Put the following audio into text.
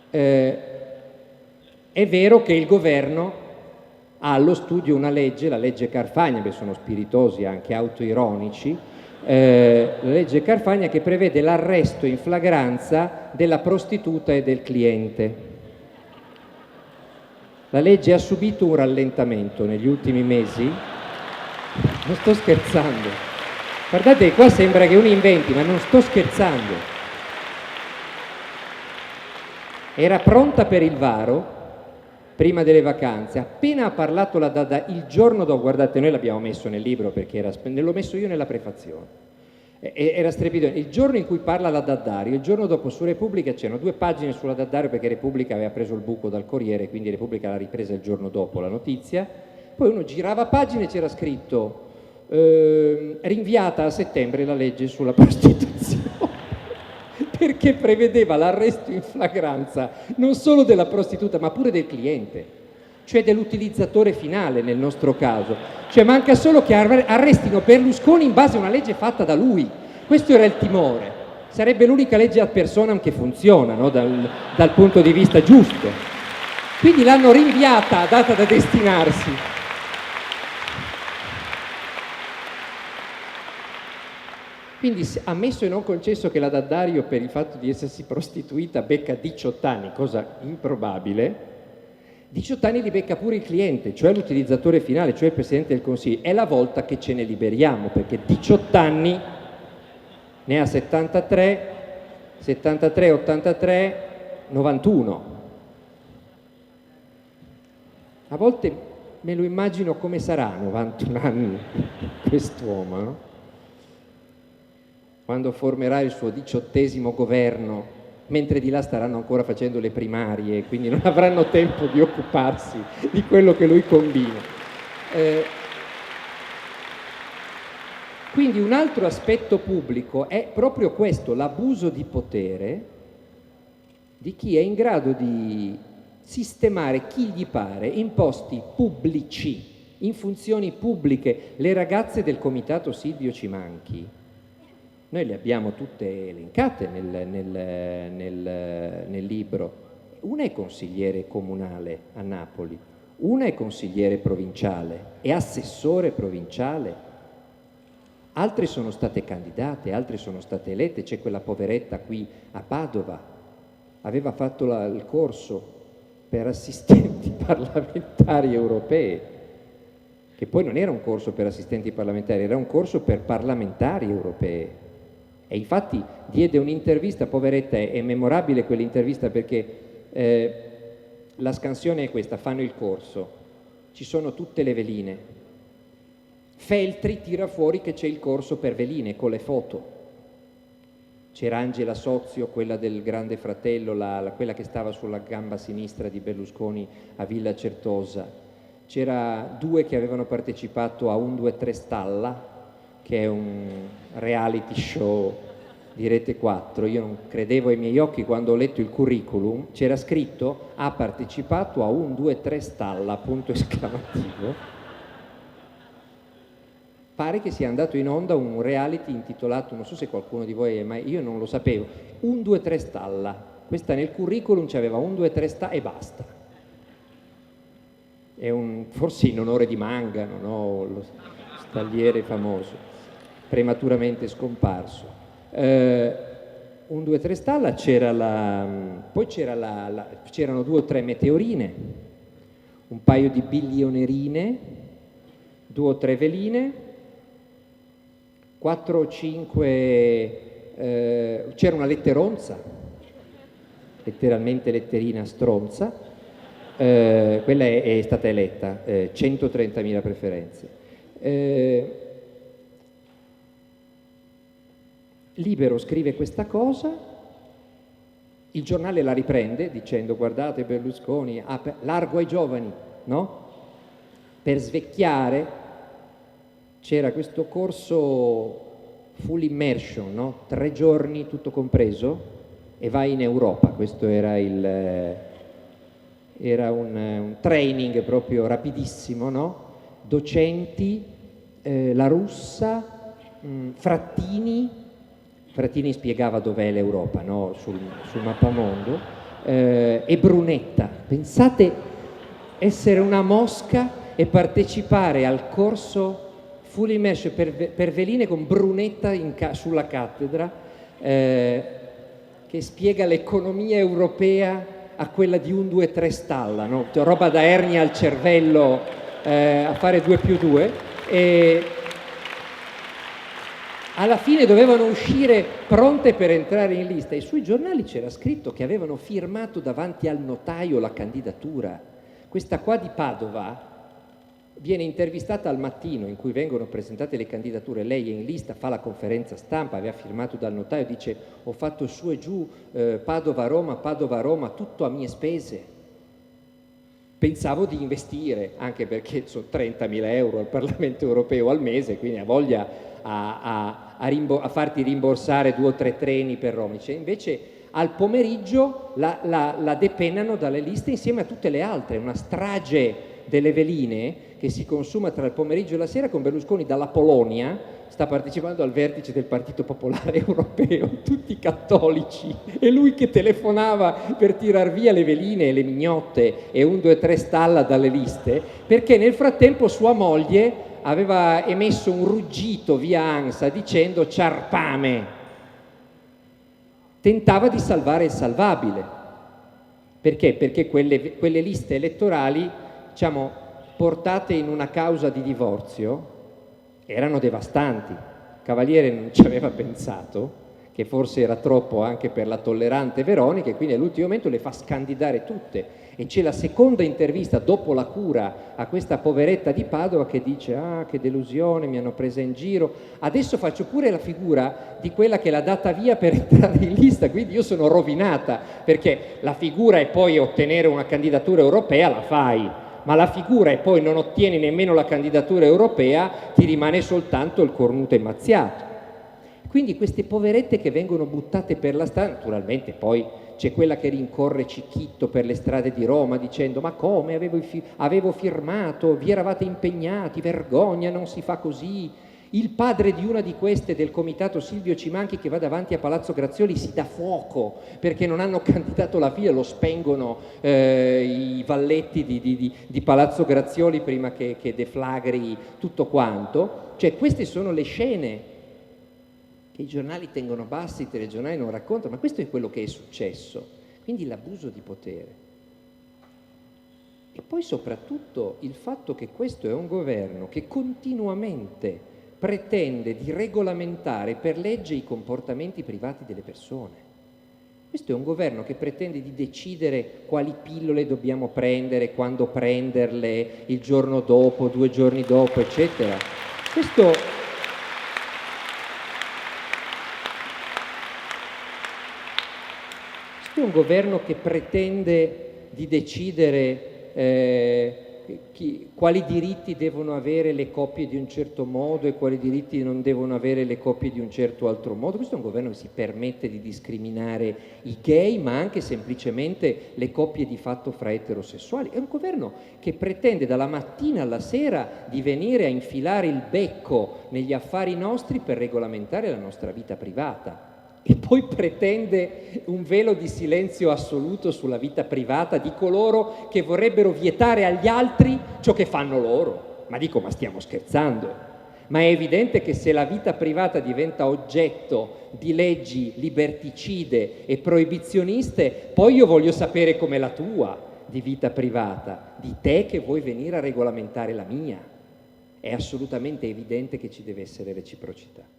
È vero che il governo ha allo studio una legge, la legge Carfagna, che sono spiritosi, anche autoironici, la legge Carfagna che prevede l'arresto in flagranza della prostituta e del cliente. La legge ha subito un rallentamento negli ultimi mesi. Non sto scherzando. Guardate, qua sembra che uno inventi, ma non sto scherzando. Era pronta per il varo prima delle vacanze. Appena ha parlato la Dada, il giorno dopo, guardate, noi l'abbiamo messo nel libro perché l'ho messo io nella prefazione. Era strepitoso. Il giorno in cui parla la Daddario, il giorno dopo su Repubblica c'erano 2 pagine sulla Daddario perché Repubblica aveva preso il buco dal Corriere, quindi Repubblica l'ha ripresa il giorno dopo la notizia. Poi uno girava pagine e c'era scritto rinviata a settembre la legge sulla prostituzione perché prevedeva l'arresto in flagranza non solo della prostituta ma pure del cliente, cioè dell'utilizzatore finale nel nostro caso. Cioè manca solo che arrestino Berlusconi in base a una legge fatta da lui. Questo era il timore. Sarebbe l'unica legge ad personam che funziona, no? dal punto di vista giusto. Quindi l'hanno rinviata a data da destinarsi. Quindi, ammesso e non concesso che la Daddario, per il fatto di essersi prostituita, becca 18 anni, cosa improbabile, 18 anni li becca pure il cliente, cioè l'utilizzatore finale, cioè il Presidente del Consiglio. È la volta che ce ne liberiamo, perché 18 anni ne ha 73, 83, 91. A volte me lo immagino come sarà 91 anni quest'uomo, no? Quando formerà il suo 18° governo, mentre di là staranno ancora facendo le primarie, quindi non avranno tempo di occuparsi di quello che lui combina. Quindi un altro aspetto pubblico è proprio questo, l'abuso di potere di chi è in grado di sistemare chi gli pare in posti pubblici, in funzioni pubbliche. Le ragazze del comitato Silvio Cimanchi, noi le abbiamo tutte elencate nel libro. Una è consigliere comunale a Napoli, una è consigliere provinciale, è assessore provinciale, altre sono state candidate, altre sono state elette. C'è quella poveretta qui a Padova, aveva fatto il corso per assistenti parlamentari europei, che poi non era un corso per assistenti parlamentari, era un corso per parlamentari europei. E infatti diede un'intervista, poveretta, è memorabile quell'intervista perché la scansione è questa: fanno il corso, ci sono tutte le veline, Feltri tira fuori che c'è il corso per veline con le foto, c'era Angela Sozio, quella del Grande Fratello, quella che stava sulla gamba sinistra di Berlusconi a Villa Certosa, c'era 2 che avevano partecipato a 1, 2, 3 Stalla, che è un reality show di Rete 4. Io non credevo ai miei occhi quando ho letto il curriculum, c'era scritto ha partecipato a 1, 2, 3 Stalla, punto esclamativo. Pare che sia andato in onda un reality intitolato, non so se qualcuno di voi, ma io non lo sapevo, 1, 2, 3 Stalla. Questa nel curriculum c'aveva 1, 2, 3 Stalla e basta. È forse in onore di Mangano, no? Lo stagliere famoso, prematuramente scomparso. 1, 2, 3 Stalla, poi c'erano 2 o 3 meteorine, un paio di bilionerine, 2 o 3 veline, 4 o 5, c'era una letteronza, letteralmente letterina stronza, quella è stata eletta, 130.000 preferenze. Libero scrive questa cosa, il giornale la riprende dicendo guardate Berlusconi, largo ai giovani, no? Per svecchiare c'era questo corso full immersion, no? 3 giorni tutto compreso e vai in Europa. Questo era un training proprio rapidissimo, no? Docenti, la Russa, Frattini spiegava dov'è l'Europa, no? sul mappamondo, e Brunetta. Pensate essere una mosca e partecipare al corso Full Immersion per veline con Brunetta sulla cattedra, che spiega l'economia europea a quella di 1, 2, 3 stalla, no? Roba da ernia al cervello, a fare 2+2, e alla fine dovevano uscire pronte per entrare in lista e sui giornali c'era scritto che avevano firmato davanti al notaio la candidatura. Questa qua di Padova viene intervistata al Mattino, in cui vengono presentate le candidature, lei è in lista, fa la conferenza stampa, aveva firmato dal notaio, dice: ho fatto su e giù, Padova-Roma, tutto a mie spese. Pensavo di investire, anche perché sono 30.000 euro al Parlamento europeo al mese, quindi ha voglia a farti rimborsare 2 o 3 treni per Roma. Invece al pomeriggio la depennano dalle liste insieme a tutte le altre, una strage delle veline che si consuma tra il pomeriggio e la sera, con Berlusconi dalla Polonia sta partecipando al vertice del Partito Popolare Europeo, tutti cattolici, e lui che telefonava per tirar via le veline e le mignotte e 1, 2, 3 stalla dalle liste, perché nel frattempo sua moglie aveva emesso un ruggito via ANSA dicendo ciarpame, tentava di salvare il salvabile. Perché? Perché quelle liste elettorali, diciamo, portate in una causa di divorzio, erano devastanti. Cavaliere non ci aveva pensato, che forse era troppo anche per la tollerante Veronica, e quindi all'ultimo momento le fa scandidare tutte. E c'è la seconda intervista dopo la cura a questa poveretta di Padova che dice: ah, che delusione, mi hanno presa in giro, adesso faccio pure la figura di quella che l'ha data via per entrare in lista, quindi io sono rovinata, perché la figura è poi ottenere una candidatura europea, la fai, ma la figura e poi non ottieni nemmeno la candidatura europea, ti rimane soltanto il cornuto emmazziato. Quindi queste poverette che vengono buttate per la strada, naturalmente poi c'è quella che rincorre Cicchitto per le strade di Roma dicendo: ma come, avevo firmato, vi eravate impegnati, vergogna, non si fa così. Il padre di una di queste, del comitato Silvio Cimanchi, che va davanti a Palazzo Grazioli, si dà fuoco perché non hanno candidato la figlia, lo spengono i valletti di Palazzo Grazioli prima che deflagri tutto quanto. Cioè, queste sono le scene che i giornali tengono bassi, i telegiornali non raccontano, ma questo è quello che è successo. Quindi l'abuso di potere. E poi soprattutto il fatto che questo è un governo che continuamente pretende di regolamentare per legge i comportamenti privati delle persone. Questo è un governo che pretende di decidere quali pillole dobbiamo prendere, quando prenderle, il giorno dopo, 2 giorni dopo, eccetera. Questo è un governo che pretende di decidere quali diritti devono avere le coppie di un certo modo e quali diritti non devono avere le coppie di un certo altro modo. Questo è un governo che si permette di discriminare i gay, ma anche semplicemente le coppie di fatto fra eterosessuali. È un governo che pretende dalla mattina alla sera di venire a infilare il becco negli affari nostri per regolamentare la nostra vita privata. E poi pretende un velo di silenzio assoluto sulla vita privata di coloro che vorrebbero vietare agli altri ciò che fanno loro. Ma dico, ma stiamo scherzando? Ma è evidente che se la vita privata diventa oggetto di leggi liberticide e proibizioniste, poi io voglio sapere com'è la tua di vita privata, di te che vuoi venire a regolamentare la mia. È assolutamente evidente che ci deve essere reciprocità.